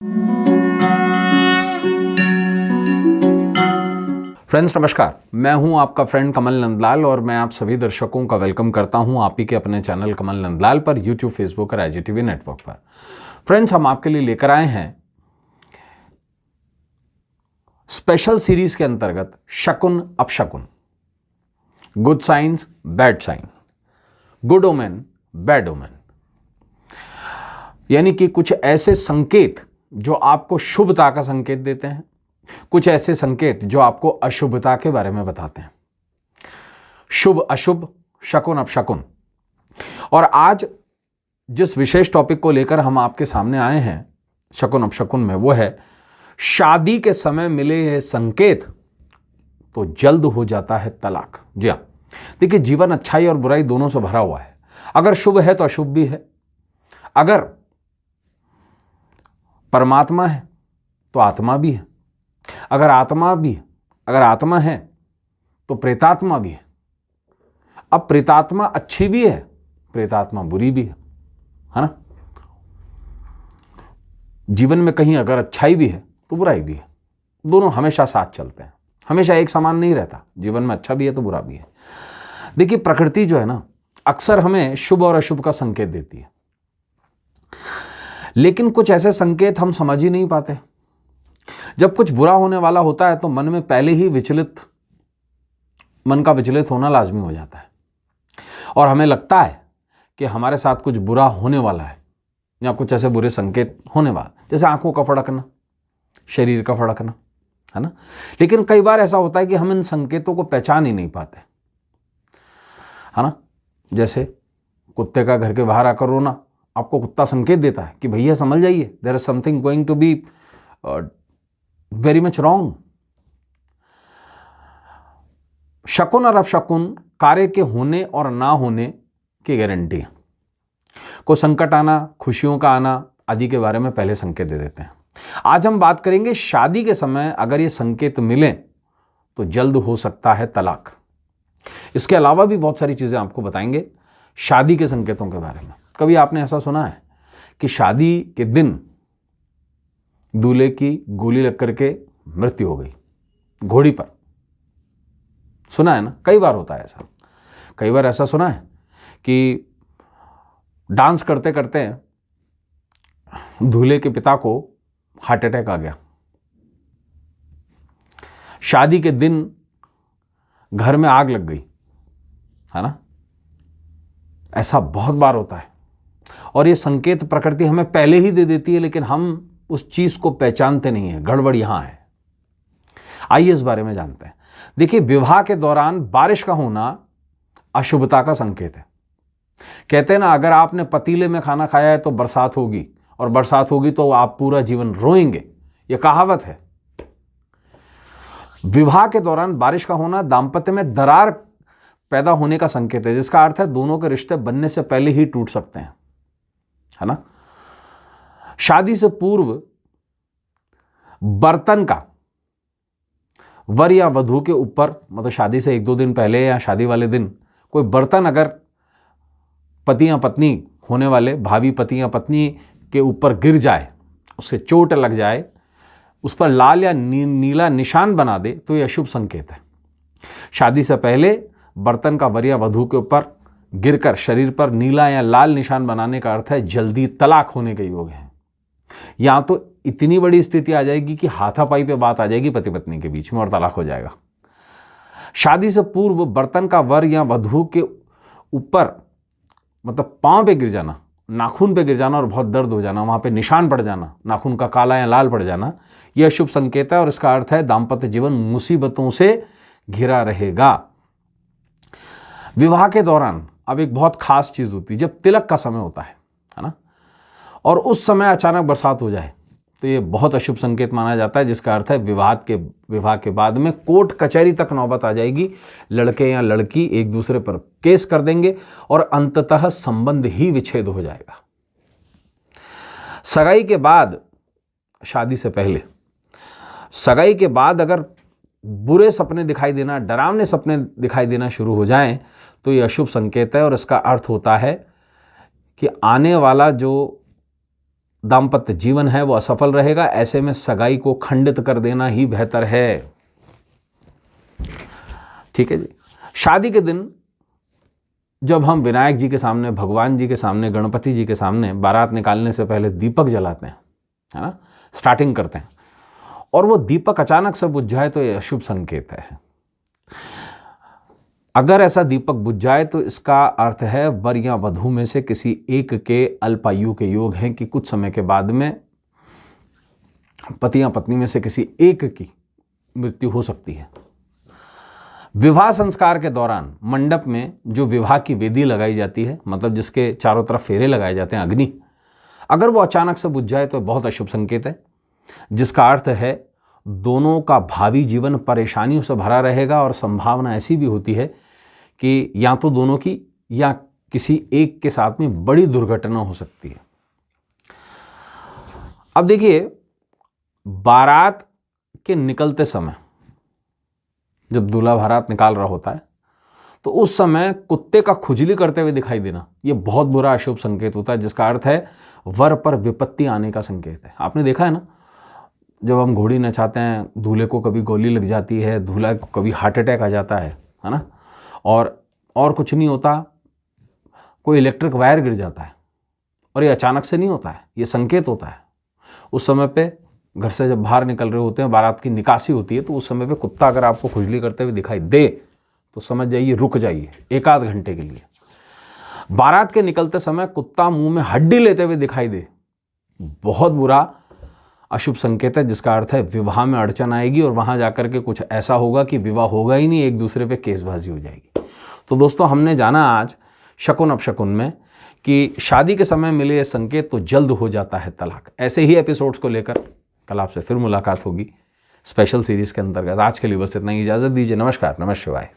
Friends नमस्कार, मैं हूं आपका फ्रेंड कमल नंदलाल और मैं आप सभी दर्शकों का वेलकम करता हूं आप ही के अपने चैनल कमल नंदलाल पर यूट्यूब, फेसबुक और IGTV नेटवर्क पर। फ्रेंड्स, हम आपके लिए लेकर आए हैं स्पेशल सीरीज के अंतर्गत शकुन अपशकुन, good science bad sign, good omen bad omen, यानी कि कुछ ऐसे संकेत जो आपको शुभता का संकेत देते हैं, कुछ ऐसे संकेत जो आपको अशुभता के बारे में बताते हैं। शुभ अशुभ, शकुन अपशकुन। और आज जिस विशेष टॉपिक को लेकर हम आपके सामने आए हैं शकुन अपशकुन में, वो है शादी के समय मिले ये संकेत तो जल्द हो जाता है तलाक। जी हाँ, देखिए, जीवन अच्छाई और बुराई दोनों से भरा हुआ है। अगर शुभ है तो अशुभ भी है, अगर परमात्मा है तो आत्मा भी है, अगर आत्मा है तो प्रेतात्मा भी है। अब प्रेतात्मा अच्छी भी है, प्रेतात्मा बुरी भी है ना। जीवन में कहीं अगर अच्छाई भी है तो बुराई भी है, दोनों हमेशा साथ चलते हैं, हमेशा एक समान नहीं रहता। जीवन में अच्छा भी है तो बुरा भी है। देखिए, प्रकृति जो है ना, अक्सर हमें शुभ और अशुभ का संकेत देती है, लेकिन कुछ ऐसे संकेत हम समझ ही नहीं पाते। जब कुछ बुरा होने वाला होता है तो मन में पहले ही मन का विचलित होना लाजमी हो जाता है और हमें लगता है कि हमारे साथ कुछ बुरा होने वाला है या कुछ ऐसे बुरे संकेत होने वाला, जैसे आंखों का फड़कना, शरीर का फड़कना, है ना। लेकिन कई बार ऐसा होता है कि हम इन संकेतों को पहचान ही नहीं पाते, है ना। जैसे कुत्ते का घर के बाहर आकर रोना, आपको कुत्ता संकेत देता है कि भैया समझ जाइए, there is something going to be very much wrong. शकुन और अपशकुन कार्य के होने और ना होने की गारंटी है। कोई संकट आना, खुशियों का आना आदि के बारे में पहले संकेत दे देते हैं। आज हम बात करेंगे शादी के समय अगर ये संकेत मिले तो जल्द हो सकता है तलाक। इसके अलावा भी बहुत सारी चीजें आपको बताएंगे शादी के संकेतों के बारे में। कभी आपने ऐसा सुना है कि शादी के दिन दूल्हे की गोली लग करके मृत्यु हो गई घोड़ी पर? सुना है ना, कई बार होता है ऐसा। कई बार ऐसा सुना है कि डांस करते करते दूल्हे के पिता को हार्ट अटैक आ गया। शादी के दिन घर में आग लग गई, है ना। ऐसा बहुत बार होता है और ये संकेत प्रकृति हमें पहले ही दे देती है, लेकिन हम उस चीज को पहचानते नहीं है। गड़बड़ यहां है। आइए इस बारे में जानते हैं। देखिए, विवाह के दौरान बारिश का होना अशुभता का संकेत है। कहते हैं ना, अगर आपने पतीले में खाना खाया है तो बरसात होगी, और बरसात होगी तो आप पूरा जीवन रोएंगे। यह कहावत है। विवाह के दौरान बारिश का होना दांपत्य में दरार पैदा होने का संकेत है, जिसका अर्थ है दोनों के रिश्ते बनने से पहले ही टूट सकते हैं, है ना। शादी से पूर्व बर्तन का वर या वधू के ऊपर, मतलब शादी से 1-2 दिन पहले या शादी वाले दिन कोई बर्तन अगर पति या पत्नी होने वाले, भावी पति या पत्नी के ऊपर गिर जाए, उससे चोट लग जाए, उस पर लाल या नीला निशान बना दे तो यह अशुभ संकेत है। शादी से पहले बर्तन का वर या वधू के ऊपर गिरकर शरीर पर नीला या लाल निशान बनाने का अर्थ है जल्दी तलाक होने के योग है। या तो इतनी बड़ी स्थिति आ जाएगी कि हाथापाई पे बात आ जाएगी पति पत्नी के बीच में और तलाक हो जाएगा। शादी से पूर्व बर्तन का वर या वधू के ऊपर, मतलब पांव पे गिर जाना, नाखून पे गिर जाना और बहुत दर्द हो जाना, वहां पे निशान पड़ जाना, नाखून का काला या लाल पड़ जाना, यह शुभ संकेत है और इसका अर्थ है दाम्पत्य जीवन मुसीबतों से घिरा रहेगा। विवाह के दौरान अब एक बहुत खास चीज होती है, जब तिलक का समय होता है ना, और उस समय अचानक बरसात हो जाए तो ये बहुत अशुभ संकेत माना जाता है, जिसका अर्थ है विवाह के बाद में कोर्ट कचहरी तक नौबत आ जाएगी। लड़के या लड़की एक दूसरे पर केस कर देंगे और अंततः संबंध ही विच्छेद हो जाएगा। सगाई के बाद, शादी से पहले, सगाई के बाद अगर बुरे सपने दिखाई देना, डरावने सपने दिखाई देना शुरू हो जाएं तो ये अशुभ संकेत है और इसका अर्थ होता है कि आने वाला जो दाम्पत्य जीवन है वो असफल रहेगा। ऐसे में सगाई को खंडित कर देना ही बेहतर है। ठीक है जी। शादी के दिन जब हम विनायक जी के सामने, भगवान जी के सामने, गणपति जी के सामने बारात निकालने से पहले दीपक जलाते हैं, है ना, स्टार्टिंग करते हैं, और वो दीपक अचानक से बुझ जाए तो ये अशुभ संकेत है। अगर ऐसा दीपक बुझ जाए तो इसका अर्थ है वर या वधू में से किसी एक के अल्पायु के योग हैं कि कुछ समय के बाद में पति या पत्नी में से किसी एक की मृत्यु हो सकती है। विवाह संस्कार के दौरान मंडप में जो विवाह की वेदी लगाई जाती है, मतलब जिसके चारों तरफ फेरे लगाए जाते हैं, अग्नि, अगर वो अचानक से बुझ जाए तो बहुत अशुभ संकेत है, जिसका अर्थ है दोनों का भावी जीवन परेशानियों से भरा रहेगा और संभावना ऐसी भी होती है कि या तो दोनों की या किसी एक के साथ में बड़ी दुर्घटना हो सकती है। अब देखिए, बारात के निकलते समय जब दूल्हा बारात निकाल रहा होता है तो उस समय कुत्ते का खुजली करते हुए दिखाई देना ये बहुत बुरा अशुभ संकेत होता है, जिसका अर्थ है वर पर विपत्ति आने का संकेत है। आपने देखा है ना, जब हम घोड़ी नचाते हैं, दूल्हे को कभी गोली लग जाती है, दूल्हा को कभी हार्ट अटैक आ जाता है ना, और कुछ नहीं होता, कोई इलेक्ट्रिक वायर गिर जाता है, और ये अचानक से नहीं होता है, ये संकेत होता है। उस समय पे घर से जब बाहर निकल रहे होते हैं, बारात की निकासी होती है, तो उस समय पे कुत्ता अगर आपको खुजली करते हुए दिखाई दे तो समझ जाइए रुक जाइए एक आध घंटे के लिए। बारात के निकलते समय कुत्ता मुंह में हड्डी लेते हुए दिखाई दे, बहुत बुरा अशुभ संकेत है, जिसका अर्थ है विवाह में अड़चन आएगी और वहां जाकर के कुछ ऐसा होगा कि विवाह होगा ही नहीं, एक दूसरे पे केसबाजी हो जाएगी। तो दोस्तों, हमने जाना आज शकुन अपशकुन में कि शादी के समय मिले संकेत तो जल्द हो जाता है तलाक। ऐसे ही एपिसोड्स को लेकर कल आपसे फिर मुलाकात होगी स्पेशल सीरीज के अंतर्गत। आज के लिए बस इतना ही, इजाजत दीजिए। नमस्कार, नमः शिवाय।